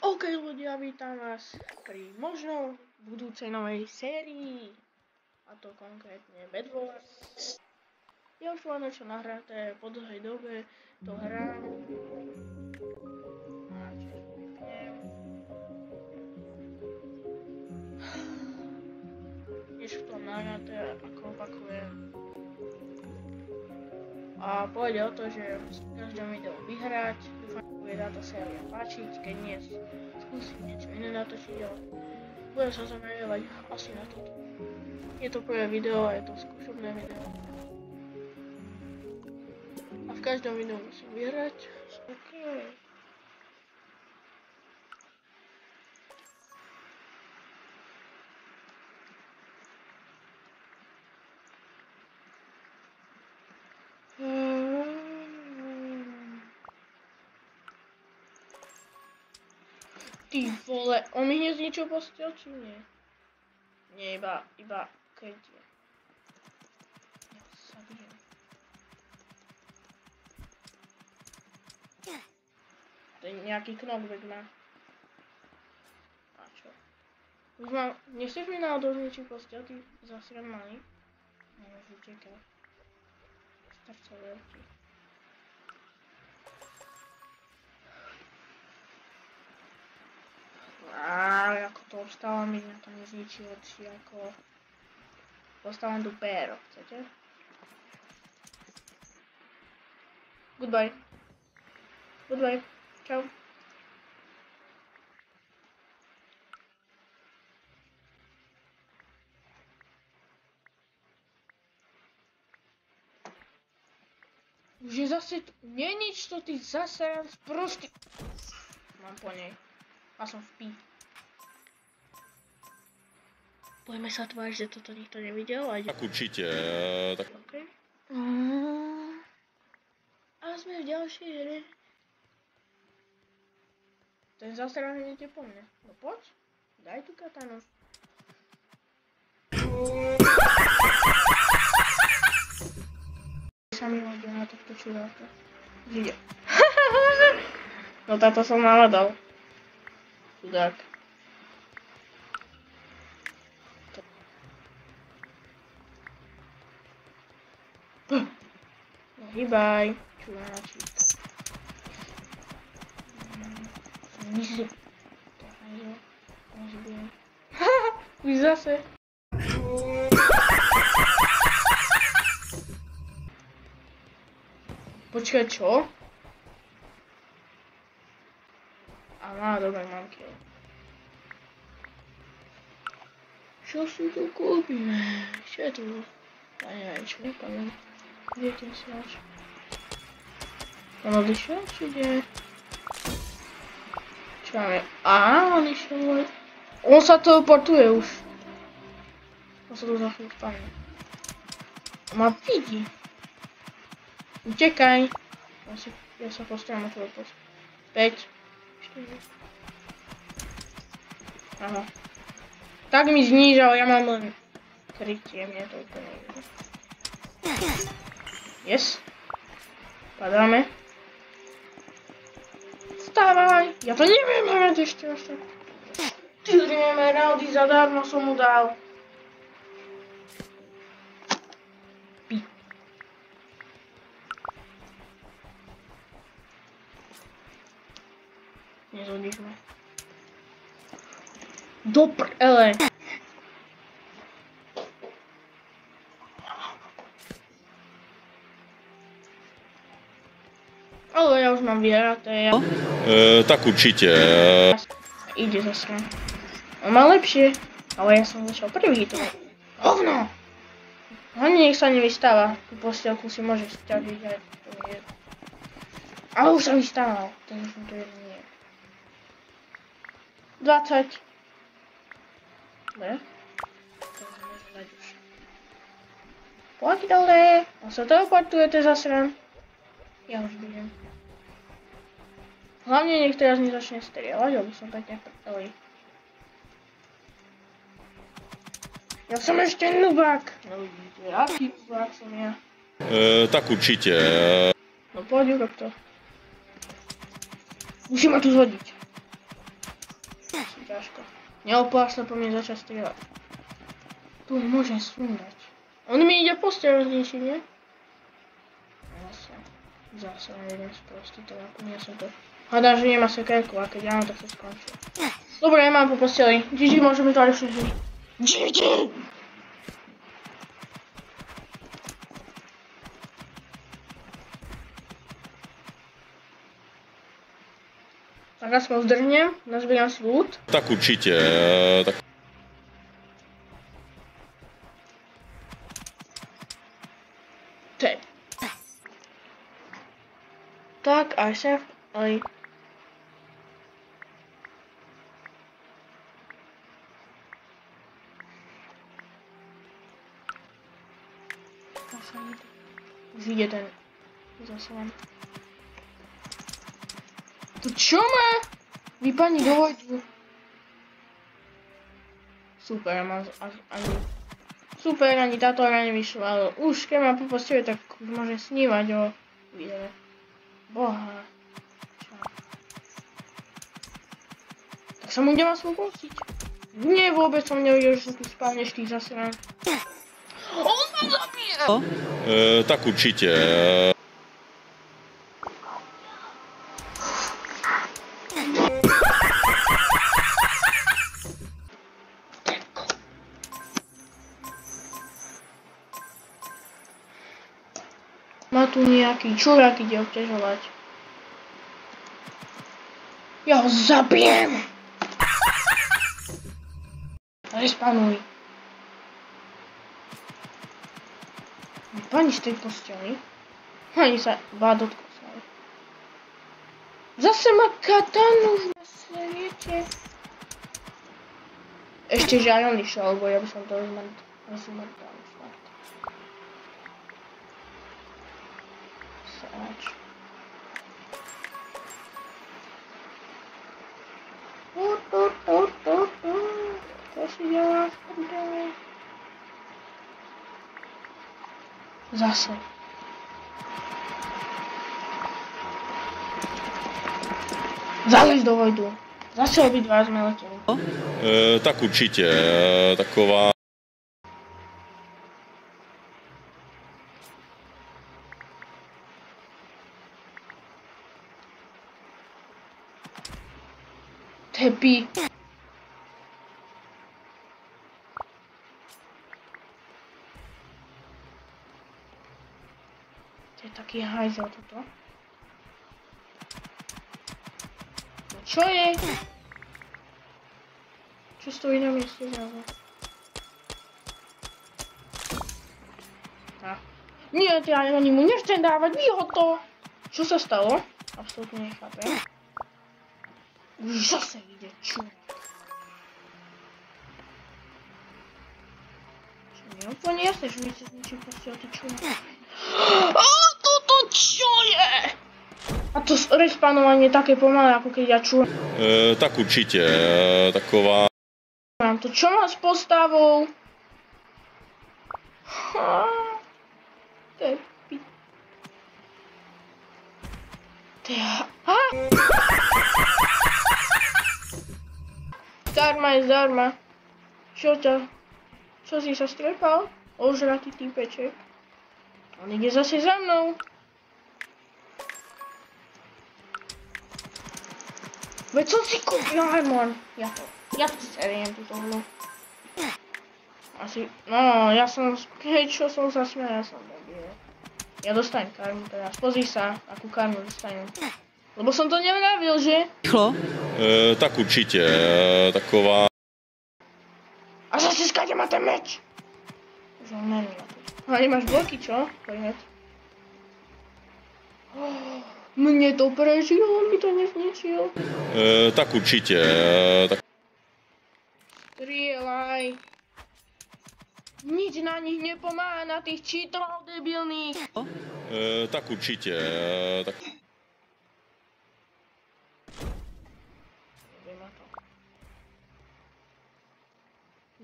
OK ľudia, vítam vás pri možno budúcej novej sérii, a to konkrétne Bed Wars. Ja už mám niečo nahraté, po dlhej dobe to hrám. Niečo v tom nahraté, ako opakujem. A pôjde o to, že v každom videu vyhrať. Dúfam, že bude táto séria páčiť, keď nie, skúsim niečo iné natočiť, ale budem sa zameriavať asi na toto. Je to prvé video, je to skúšobné video. A v každom videu musím vyhrať. OK. Ty vole, on mi hneď niečo postel, či nie? Nie, iba keď je. Ja sa bijem. To je nejaký knockback má. A čo? Už mám, nechceš mi náhodou niečo postel, ty zasran malý? No, už utekal. Starca veľký. Ako to obstávam, mi na to nezničilo, či ako... Postávam tu péro, chcete? Goodbye. Goodbye. Čau. Už je zase... Nie nič to, ty zasran sprostý... Mám po nej. A som v pí. Budeme sa tváriť, že toto nikto nevidel. A Tak určite. Tak... Okay. A sme v ďalšej hre. Ten zasraný ide po mne. No poď. Daj tu katanu. Sa mi hodil na tohto čudáka. Žide. No táto som nahľadal. Chudák. No hýbaj. Čudáčik. Vyzri. Už zase. Počkaj, čo? Aha, dobre, mám kill. Čo si tu kúpime? Čo je tu? Ja neviem, čo nepadám. Kde je ten snáč? On odišiel, či kde? Čo máme? Á, on išiel. On sa teleportuje už. On sa tu za chvíľu stane. On ma vidí. Utekaj. Ja sa postaram o teleport. 5. Aha. Tak mi znížal, ja mám len krytie, mne to úplne ide. Yes. Padáme. Vstávaj! Ja to neviem hrať ešte až tak. 4 emeraldy zadarmo som mu dal. Pi. Nezhodíš ma. Do prele. Ale ja už mám vyhraté. Tak určite. Ide zase. On má lepšie. Ale ja som začal prvý to. Hovno! Hlavne nech sa nevystáva. Tú postielku si môžeš stiažiť aj to je. Ale už sa vystával. Ten už to jeden nie. 20. Dobre. Poď dole. On sa teleportuje, to je zasran. Ja už budem. Hlavne nech teraz nezačne strieľať, lebo som tak neprdeli. Ja som ešte nubák. No vidíte, aký nubák som ja. Tak určite. No poď, urob to. Musím ma tu zhodiť. ťažko. Neopláš sa po mne začať strieľať. Tu môžem sundať. On mi ide posteľ rozničiť, nie? Zase neviem sprostý, tak ako nie som to. Hádam, že nemá sekerku, a keď áno, tak sa skončil. Dobre, ja mám po posteli. Gigi, môžeme to lepšie žiť. Gigi! Tak aspoň zdrhnem, nazbieram si loot. Tak určite. Tak... Tak, aj šéf, aj... Už ide ten zaslan. To čo má? Vypadni do vojtu. Super, mám ani... Super, ani táto hra nevyšla, ale už keď mám po posteli, tak už môžem snívať o videle. Boha. Tak sa mu idem aspoň pustiť. Nie, vôbec som nevidel, že sa tu spávneš tých zasran. On ma zabije! Tak určite. Má tu nejaký čurák, ide obťažovať. Ja ho zabijem! Respanuj. Pani z tej posteli. Ani sa dotkol sa. Zase má katanu na svete. Ešte že aj on išiel, lebo ja by som to rozmrdal. To si dělá v prdeli. Zase. Zalez do vojdu. Zase obidva sme leteli. Tak určite. Taková... Tepi. To je taký hajzel toto. No čo je? Čo stojí na mieste zrazu? Nie, ja ani mu nechcem dávať, vyhod to! Čo sa stalo? Absolútne nechápem. Už zase ide čurák. Čo mi je úplne jasné, že mi sa zničí proste o ty čurák. Toto čo je? A to respanovanie je také pomalé, ako keď ja čurák. Tak určite. Taková... Mám to čo má s postavou? To je pi... To je... Zdarma je zdarma. Čo ťa? Čo si sa strepal? Ožratý týpeček. On ide zase za mnou. Veď som si kúpil armor. Ja to seriem túto hru. Asi, no, ja som, čo som sa smial, ja som debil. Ja dostanem karmu teraz. Pozri sa, akú karmu dostanem. Lebo som to nevravil, že? Rýchlo? Tak určite. Taková... A zase skáďa má ten meč. Už on není na to. A nemáš bloky, čo? Poďme. Mne to prežilo, on mi to nezničil. Tak určite. Tak... Strieľaj. Nič na nich nepomáha, na tých cheaterov debilných. Tak určite. Tak...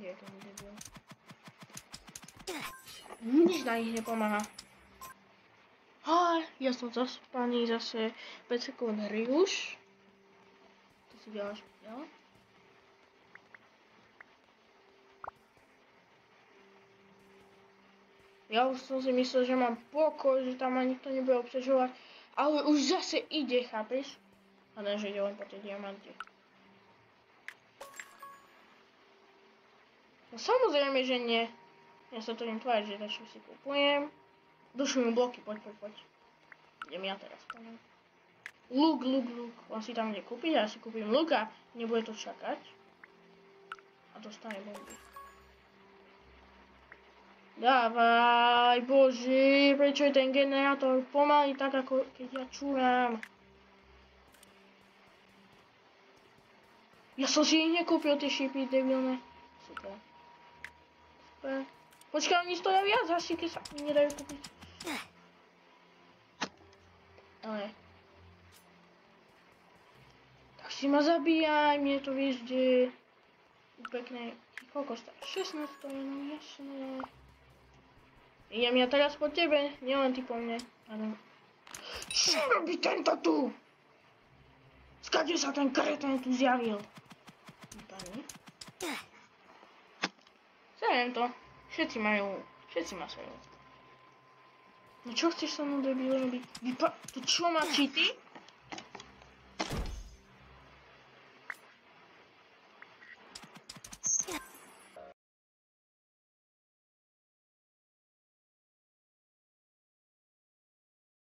Nie, to mi debil. Nič na nich nepomáha. Ja som zaspaný zase 5 sekúnd hry už. To si ďalšie, ja? Ja už som si myslel, že mám pokoj, že tam ma nikto nebude obťažovať. Ale už zase ide, chápeš? A ne, že ide len po tej diamante. No samozrejme, že nie. Ja sa to idem tváriť, že dačo si kupujem. Došli mi bloky, poď. Idem ja teraz po ňom. Luk. On si tam ide kúpiť, ja si kúpim luk a nebude to čakať. A dostane bomby. Dávaj, bože, prečo je ten generátor pomaly tak, ako keď ja čúram? Ja som si ich nekúpil, tie šípy debilné. Super. Počkaj, oni stoja viac, asi keď sa mi nedajú kúpiť. Ale. Tak si ma zabíjaj, mne to vieš, kde... Pekné. Koľko stále? 16 to je, no jasné. Idem ja teraz po tebe, nielen ty po mne. Ale... Čo robí tento tu? Skade sa ten kretén tu zjavil? Pani? Seriem to. Všetci ma sejú. No čo chceš sa mnou debil robiť? To čo má cheaty?